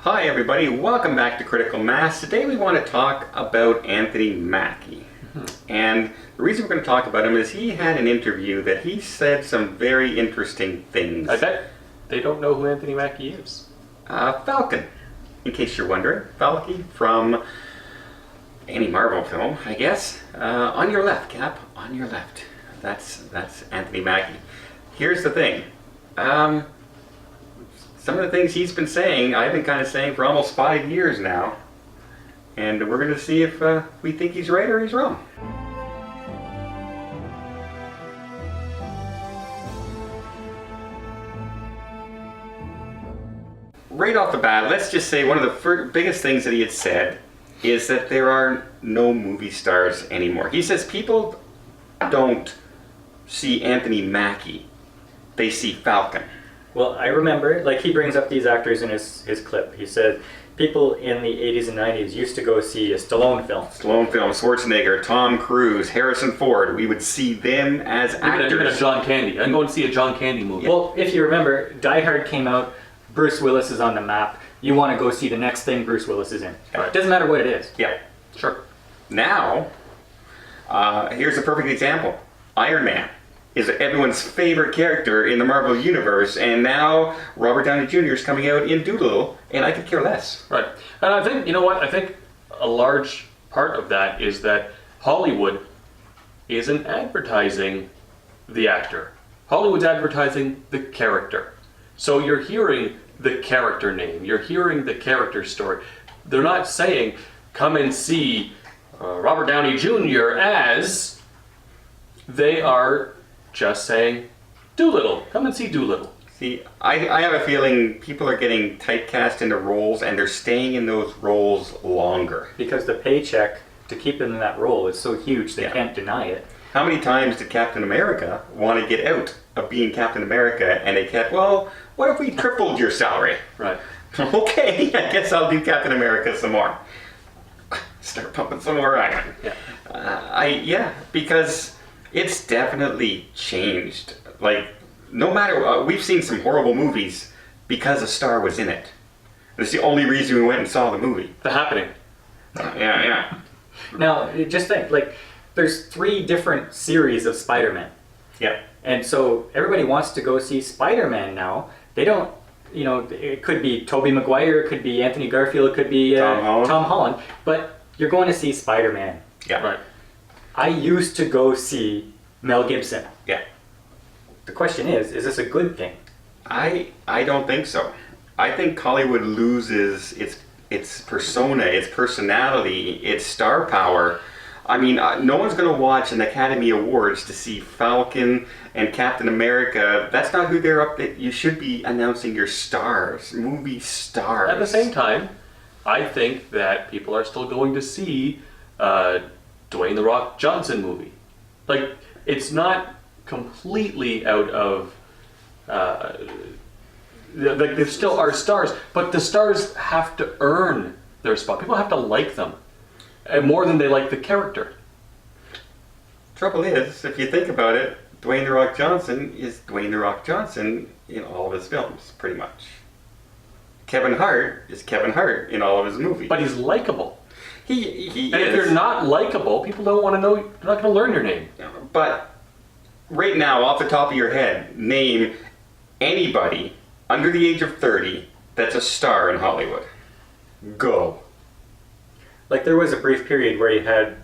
Hi everybody, welcome back to Critical Mass. Today we want to talk about Anthony Mackie. And the reason we're going to talk about him is he had an interview that he said some very interesting things. I bet they don't know who Anthony Mackie is. Falcon, in case you're wondering. Falcon from any Marvel film, I guess. On your left, Cap, on your left. That's Anthony Mackie. Here's the thing. Some of the things he's been saying, I've been kind of saying for almost 5 years now. And we're going to see if we think he's right or he's wrong. Right off the bat, let's just say one of the biggest things that he had said is that there are no movie stars anymore. He says people don't see Anthony Mackie, they see Falcon. Well, I remember, like, he brings up these actors in his clip. He said people in the 80s and 90s used to go see a Stallone film. Schwarzenegger, Tom Cruise, Harrison Ford. We would see them as actors. Even a John Candy. I'm going to see a John Candy movie. Well, if you remember, Die Hard came out, Bruce Willis is on the map. You want to go see the next thing Bruce Willis is in. Right. It doesn't matter what it is. Yeah. Sure. Now, here's a perfect example. Iron Man is everyone's favorite character in the Marvel Universe, and now Robert Downey Jr. is coming out in Doolittle, and I could care less. Right. And I think, you know what, I think a large part of that is that Hollywood isn't advertising the actor. Hollywood's advertising the character. So you're hearing the character name, you're hearing the character story. They're not saying, come and see Robert Downey Jr. as... They are just saying, Doolittle, come and see Doolittle. See, I have a feeling people are getting typecast into roles, and they're staying in those roles longer. Because the paycheck to keep them in that role is so huge, they can't deny it. How many times did Captain America want to get out of being Captain America, and they kept, well, what if we tripled your salary? Right. Okay, I guess I'll do Captain America some more. Start pumping some more iron. Yeah. Because it's definitely changed. Like, no matter, we've seen some horrible movies because a star was in it. That's the only reason we went and saw the movie. The Happening. Yeah. Now, just think, like, there's 3 different series of Spider-Man. Yeah. And so everybody wants to go see Spider-Man now. They don't, you know, it could be Tobey Maguire, it could be Anthony Garfield, it could be Tom Holland. But you're going to see Spider-Man. Yeah. Right. I used to go see Mel Gibson. Yeah. The question is this a good thing? I don't think so. I think Hollywood loses its persona, its personality, its star power. I mean, no one's going to watch an Academy Awards to see Falcon and Captain America. That's not who they're up. You should be announcing your stars, movie stars. At the same time, I think that people are still going to see Dwayne "The Rock" Johnson movie. Like, it's not completely out of... like, there still are stars, but the stars have to earn their spot. People have to like them more than they like the character. Trouble is, if you think about it, Dwayne "The Rock" Johnson is Dwayne "The Rock" Johnson in all of his films, pretty much. Kevin Hart is Kevin Hart in all of his movies. But he's likable. He And if you're not likable, people don't want to know, they're not going to learn your name. But right now, off the top of your head, name anybody under the age of 30 that's a star in Hollywood. Go. Like, there was a brief period where you had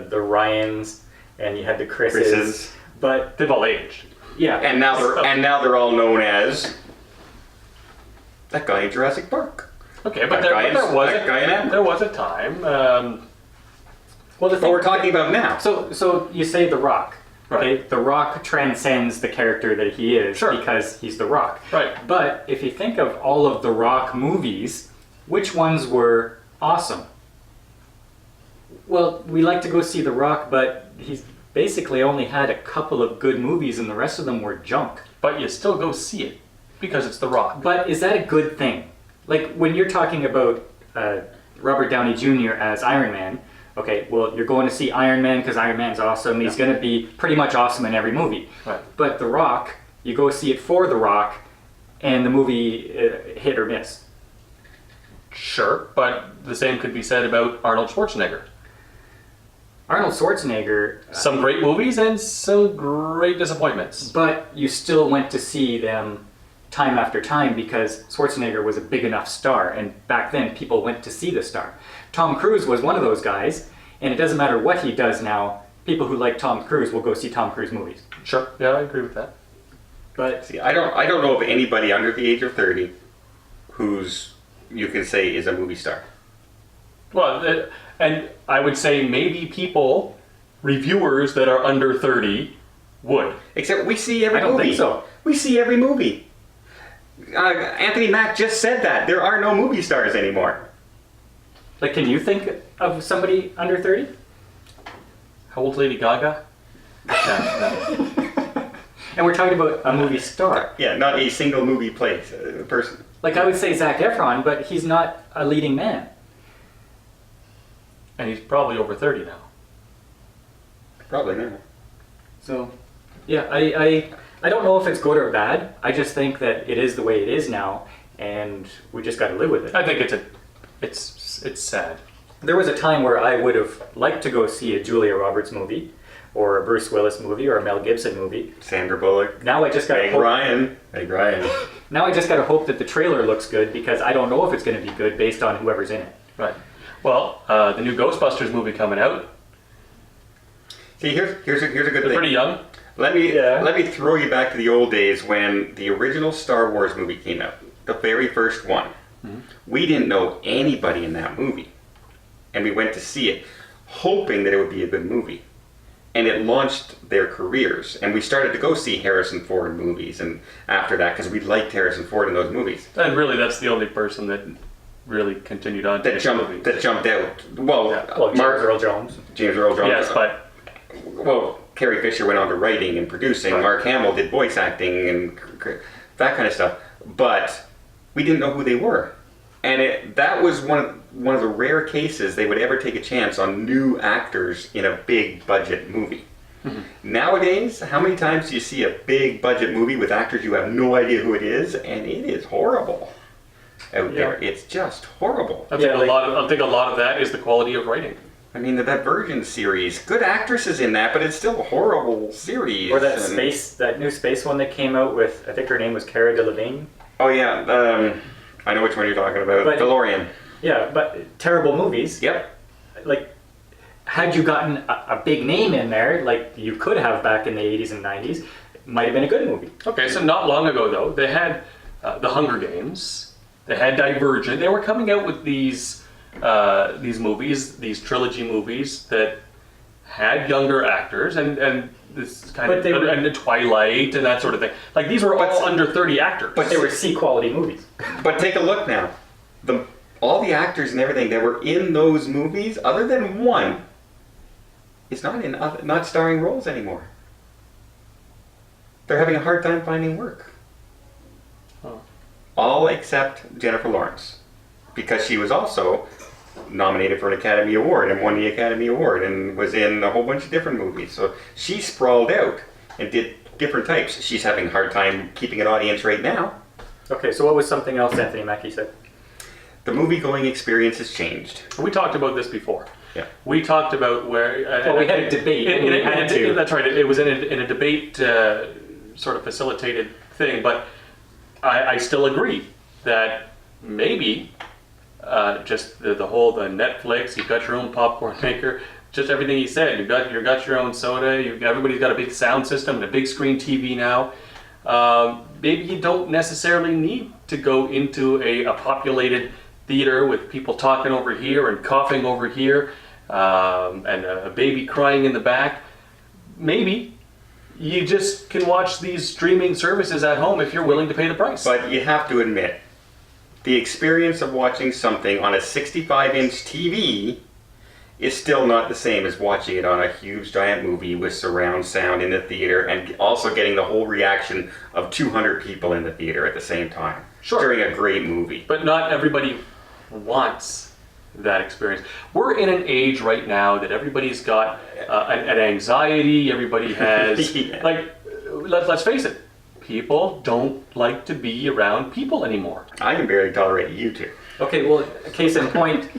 the Ryans and you had the Chris's. But they've all aged. Yeah. And now they're all known as that guy in Jurassic Park. Okay, but there was a time. Well, the thing, we're talking about now. So you say The Rock. Okay, Right. The Rock transcends the character that he is because he's The Rock. Right. But if you think of all of The Rock movies, which ones were awesome? Well, we like to go see The Rock, but he's basically only had a couple of good movies and the rest of them were junk. But you still go see it because it's The Rock. But is that a good thing? Like, when you're talking about Robert Downey Jr. as Iron Man, okay, well, you're going to see Iron Man because Iron Man's awesome. He's going to be pretty much awesome in every movie. Right. But The Rock, you go see it for The Rock, and the movie hit or miss. Sure, but the same could be said about Arnold Schwarzenegger. Arnold Schwarzenegger, Some great movies and some great disappointments. but you still went to see them time after time because Schwarzenegger was a big enough star, and back then people went to see the star. Tom Cruise was one of those guys, and it doesn't matter what he does now, people who like Tom Cruise will go see Tom Cruise movies. Sure, yeah, I agree with that. But See, I don't know of anybody under the age of 30 who's you can say is a movie star. Well, and I would say maybe people, reviewers that are under 30, would. Except we see every I don't movie. think so. We see every movie. Anthony Mack just said that. There are no movie stars anymore. like, can you think of somebody under 30? How old's Lady Gaga? No. And we're talking about a movie star. Yeah, not a single movie person. Like, I would say Zac Efron, but he's not a leading man. And he's probably over 30 now. Probably not. So, yeah, I don't know if it's good or bad. I just think that it is the way it is now, and we just got to live with it. I think it's sad. There was a time where I would have liked to go see a Julia Roberts movie, or a Bruce Willis movie, or a Mel Gibson movie. Sandra Bullock. Now I just got to Meg hope. Ryan. Meg Ryan. Now I just got to hope that the trailer looks good because I don't know if it's going to be good based on whoever's in it. Right. Well, the new Ghostbusters movie coming out. See, here's a good They're thing. pretty young. Let me throw you back to the old days when the original Star Wars movie came out, the very first one. Mm-hmm. We didn't know anybody in that movie, and we went to see it, hoping that it would be a good movie, and it launched their careers. And we started to go see Harrison Ford movies, and after that, because we liked Harrison Ford in those movies, And really, that's the only person that really continued on to that make jumped movies. that jumped out. Well, Yeah. Well, James Earl Jones. James Earl Jones. Yes, but Well, Carrie Fisher went on to writing and producing. Right. Mark Hamill did voice acting and that kind of stuff. But we didn't know who they were, and that was one of the rare cases they would ever take a chance on new actors in a big budget movie. Mm-hmm. Nowadays, how many times do you see a big budget movie with actors you have no idea who it is, and it is horrible out there. It's just horrible. I think Yeah, like- I think a lot of that is the quality of writing. I mean, that Virgin series, good actresses in that, but it's still a horrible series. Or that And- that new space one that came out with, I think her name was Cara Delevingne. Oh yeah, I know which one you're talking about. But- DeLorean. Yeah, but terrible movies. Yep. Like, had you gotten a big name in there, like you could have back in the 80s and 90s, it might have been a good movie. Okay, so not long ago though, they had the Hunger Games. They had Divergent. They were coming out with these movies, these trilogy movies that had younger actors and this kind But of they were- and the Twilight and that sort of thing. Like these were all under 30 actors. but They were C-quality movies. But take a look now. All the actors and everything that were in those movies, other than one, is not starring roles anymore. They're having a hard time finding work. Oh. All except Jennifer Lawrence, because she was also nominated for an Academy Award and won the Academy Award and was in a whole bunch of different movies. So she sprawled out and did different types. She's having a hard time keeping an audience right now. Okay, so what was something else Anthony Mackie said? The movie-going experience has changed. We talked about this before. Yeah. We talked about where. Well, we had a debate, and we had to. That's right. It was in a debate, sort of facilitated thing. But I still agree that maybe just the Netflix. You've got your own popcorn maker. Just everything he said. You've got your own soda. Everybody's got a big sound system and a big screen TV now. Maybe you don't necessarily need to go into a populated theater with people talking over here and coughing over here, and a baby crying in the back. Maybe you just can watch these streaming services at home if you're willing to pay the price. But you have to admit, the experience of watching something on a 65-inch TV is still not the same as watching it on a huge giant movie with surround sound in the theater and also getting the whole reaction of 200 people in the theater at the same time. Sure. During a great movie. But not everybody wants that experience. We're in an age right now that everybody's got an anxiety. Everybody has Yeah. let's face it. People don't like to be around people anymore. I can barely tolerate you two. Okay, well, case in point,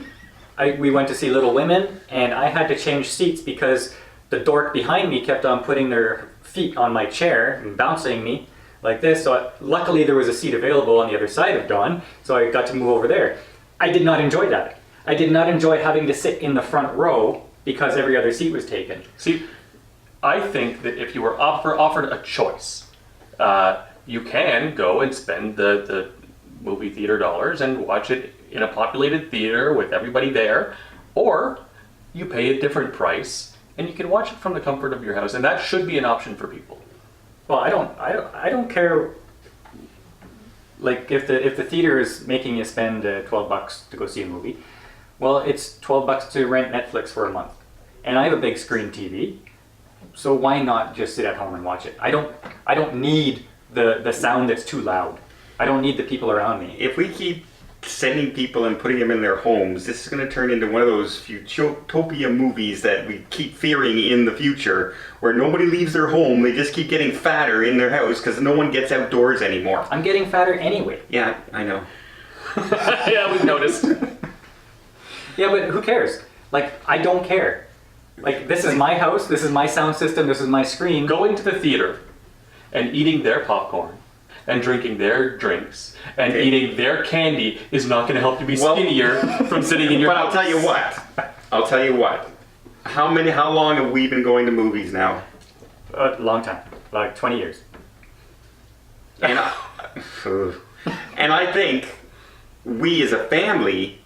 we went to see Little Women, and I had to change seats because the dork behind me kept on putting their feet on my chair and bouncing me like this. So luckily there was a seat available on the other side of Dawn, so I got to move over there. I did not enjoy that. I did not enjoy having to sit in the front row because every other seat was taken. See, I think that if you were offered a choice, you can go and spend the movie theater dollars and watch it in a populated theater with everybody there, or you pay a different price and you can watch it from the comfort of your house, and that should be an option for people. Well, I don't care. Like if the theater is making you spend $12 to go see a movie, well, it's $12 to rent Netflix for a month, and I have a big screen TV, so why not just sit at home and watch it? I don't need the sound that's too loud. I don't need the people around me. If we keep sending people and putting them in their homes, this is going to turn into one of those utopia movies that we keep fearing in the future, where nobody leaves their home, they just keep getting fatter in their house because no one gets outdoors anymore. I'm getting fatter anyway. Yeah, I know. Yeah, we've noticed. Yeah, but who cares? Like, I don't care. Like, this is my house, this is my sound system, this is my screen. Going to the theater and eating their popcorn and drinking their drinks and eating their candy is not going to help you be skinnier from sitting in your house. But I'll tell you what. How long have we been going to movies now? A long time, like 20 years. And I think we as a family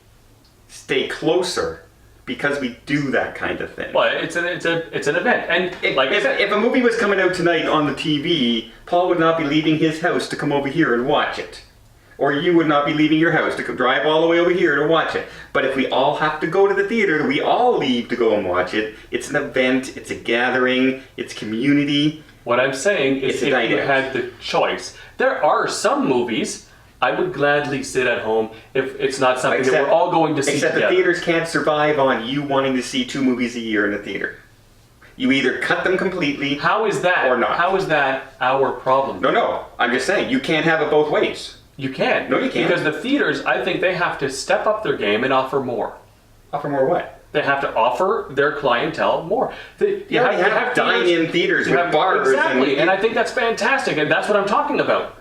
stay closer because we do that kind of thing. Well, it's an event, and like I said, if a movie was coming out tonight on the TV, Paul would not be leaving his house to come over here and watch it, or you would not be leaving your house to drive all the way over here to watch it. But if we all have to go to the theater, we all leave to go and watch it. It's an event. It's a gathering. It's community. What I'm saying is, if you had the choice, there are some movies I would gladly sit at home if it's not something that we're all going to see together. Except the theaters can't survive on you wanting to see 2 movies a year in a theater. You either cut them completely. How is that? Or not. How is that our problem? No. I'm just saying, you can't have it both ways. You can't. No, you can't. Because the theaters, I think they have to step up their game and offer more. Offer more what? They have to offer their clientele more. You have dine-in theaters with bars. Exactly, and I think that's fantastic, and that's what I'm talking about.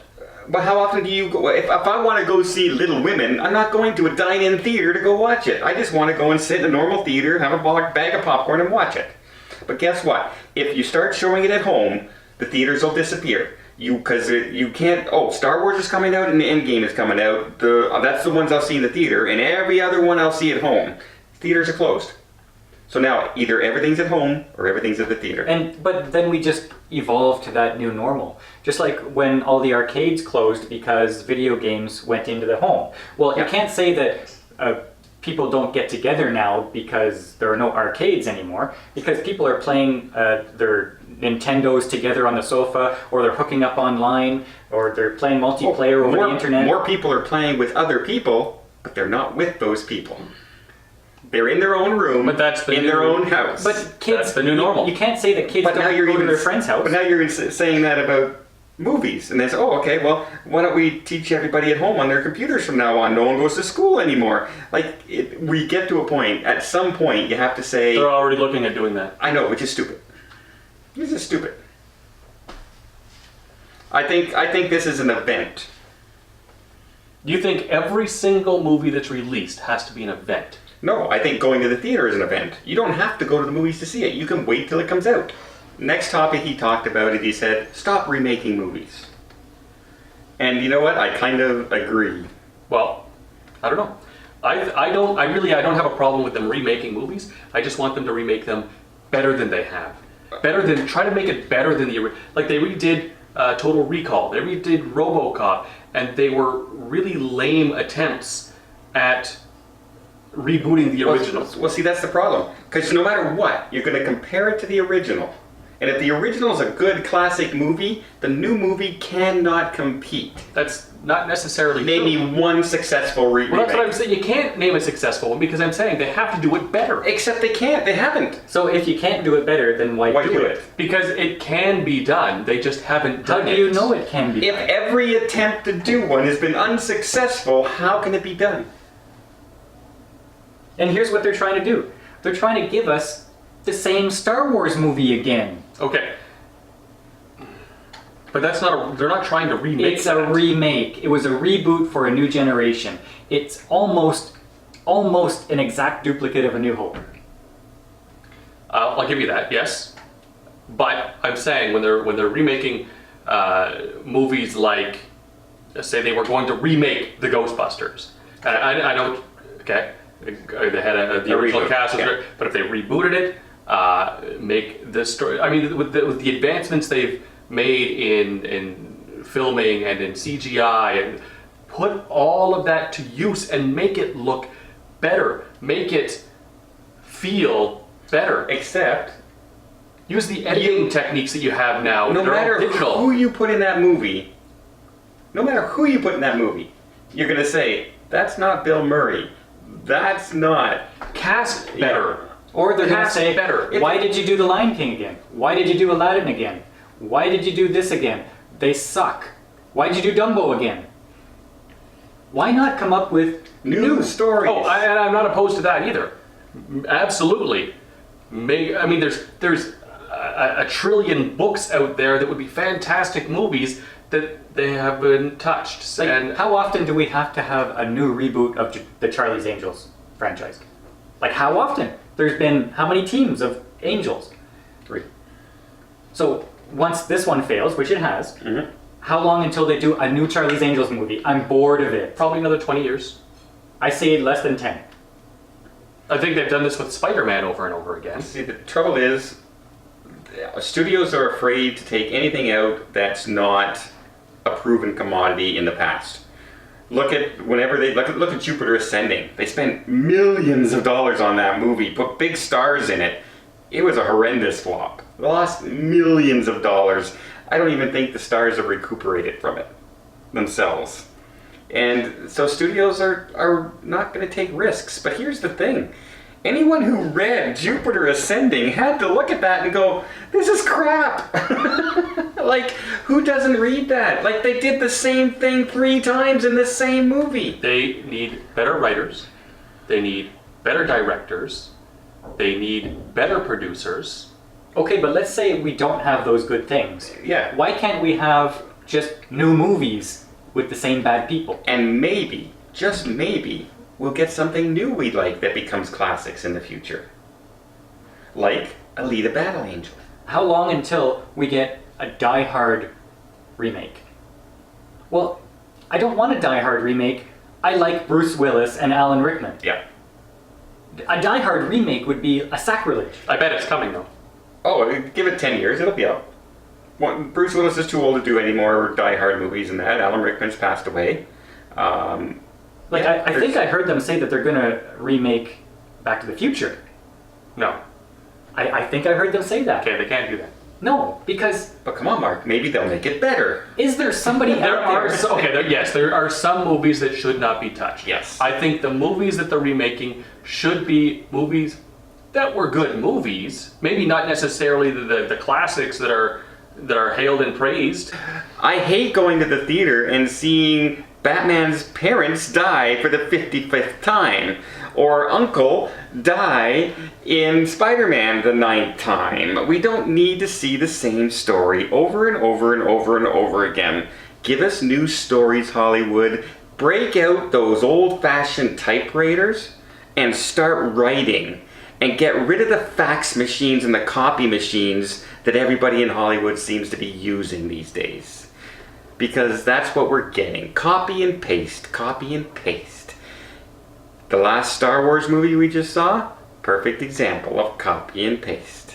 But how often do you go? If I want to go see Little Women, I'm not going to a dine-in theater to go watch it. I just want to go and sit in a normal theater, have a bag of popcorn, and watch it. But guess what? If you start showing it at home, the theaters will disappear. Because you can't. Oh, Star Wars is coming out and Endgame is coming out. That's the ones I'll see in the theater, and every other one I'll see at home. Theaters are closed. So now either everything's at home or everything's at the theater. But then we just evolved to that new normal. Just like when all the arcades closed because video games went into the home. Well, you can't say that people don't get together now because there are no arcades anymore, because people are playing their Nintendos together on the sofa, or they're hooking up online, or they're playing multiplayer over the internet. More people are playing with other people, but they're not with those people. They're in their own room, but that's in their own house. But kids, that's the new normal. You can't say that kids don't go to their friend's house. But now you're saying that about movies, and they say, "Oh, okay. Well, why don't we teach everybody at home on their computers from now on? No one goes to school anymore." We get to a point. At some point, you have to say, they're already looking at doing that. I know, which is stupid. This is stupid. I think this is an event. You think every single movie that's released has to be an event? No, I think going to the theater is an event. You don't have to go to the movies to see it. You can wait till it comes out. Next topic he talked about it, he said, stop remaking movies. And you know what? I kind of agree. Well, I don't know. I don't have a problem with them remaking movies. I just want them to remake them better than they have. Try to make it better than like they redid Total Recall. They redid RoboCop, and they were really lame attempts at rebooting the original. Well, see, that's the problem. Because no matter what, you're going to compare it to the original. And if the original is a good classic movie, the new movie cannot compete. That's not necessarily Name true. me one successful remake. Well, that's what I'm saying. You can't name a successful one because I'm saying they have to do it better. Except they can't. They haven't. So if you can't do it better, then why do it? Because it can be done. They just haven't done it. How do you know it can be If done? every attempt to do one has been unsuccessful, how can it be done? And here's what they're trying to do. They're trying to give us the same Star Wars movie again. Okay. But that's not they're not trying to remake It's that. a remake. It was a reboot for a new generation. It's almost an exact duplicate of A New Hope. I'll give you that, yes. But I'm saying when they're remaking movies like, say they were going to remake the Ghostbusters. And I know, okay, they had the original reboot, cast, yeah. but if they rebooted it, make the story. I mean, with the advancements they've made in filming and in CGI, and put all of that to use and make it look better, make it feel better. Except, Use the editing techniques that you have now. no They're all matter digital. who you put in that movie, you're going to say, that's not Bill Murray. That's not. Cast better. Or they're going to Cast say, better. why did you do The Lion King again? Why did you do Aladdin again? Why did you do this again? They suck. Why did you do Dumbo again? Why not come up with New stories. Oh, I'm not opposed to that either. Absolutely. I mean, there's a trillion books out there that would be fantastic movies that they haven't touched. Like, And how often do we have to have a new reboot of the Charlie's Angels franchise? Like, how often? There's been how many teams of Angels? 3. So once this one fails, which it has, Mm-hmm. how long until they do a new Charlie's Angels movie? I'm bored of it. probably another 20 years. I say less than 10. I think they've done this with Spider-Man over and over again. See, the trouble is, studios are afraid to take anything out that's not a proven commodity in the past. Look at look at Jupiter Ascending. They spent millions of dollars on that movie, put big stars in it. It was a horrendous flop. They lost millions of dollars. I don't even think the stars have recuperated from it themselves. And so studios are not going to take risks. But here's the thing. Anyone who read Jupiter Ascending had to look at that and go, this is crap. Like, who doesn't read that? Like, they did the same thing 3 times in the same movie. They need better writers. They need better directors. They need better producers. Okay, but let's say we don't have those good things. Yeah. Why can't we have just new movies with the same bad people? And maybe, just maybe, we'll get something new we like that becomes classics in the future. Like Alita Battle Angel. How long until we get a Die Hard remake? Well, I don't want a Die Hard remake. I like Bruce Willis and Alan Rickman. Yeah. A Die Hard remake would be a sacrilege. I bet it's coming though. Oh, give it 10 years, it'll be out. Well, Bruce Willis is too old to do any more Die Hard movies than that. Alan Rickman's passed away. Like, Yeah, I think I heard them say that they're going to remake Back to the Future. No. I think I heard them say that. Okay, they can't do that. No, because But come on, Mark, maybe they'll make it better. is there somebody There out are there? yes, there are some movies that should not be touched. Yes. I think the movies that they're remaking should be movies that were good movies. Maybe not necessarily the classics that are hailed and praised. I hate going to the theater and seeing Batman's parents die for the 55th time, or Uncle die in Spider-Man the 9th time. We don't need to see the same story over and over and over and over again. Give us new stories, Hollywood. Break out those old-fashioned typewriters and start writing. And get rid of the fax machines and the copy machines that everybody in Hollywood seems to be using these days. Because that's what we're getting. Copy and paste, copy and paste. The last Star Wars movie we just saw, perfect example of copy and paste.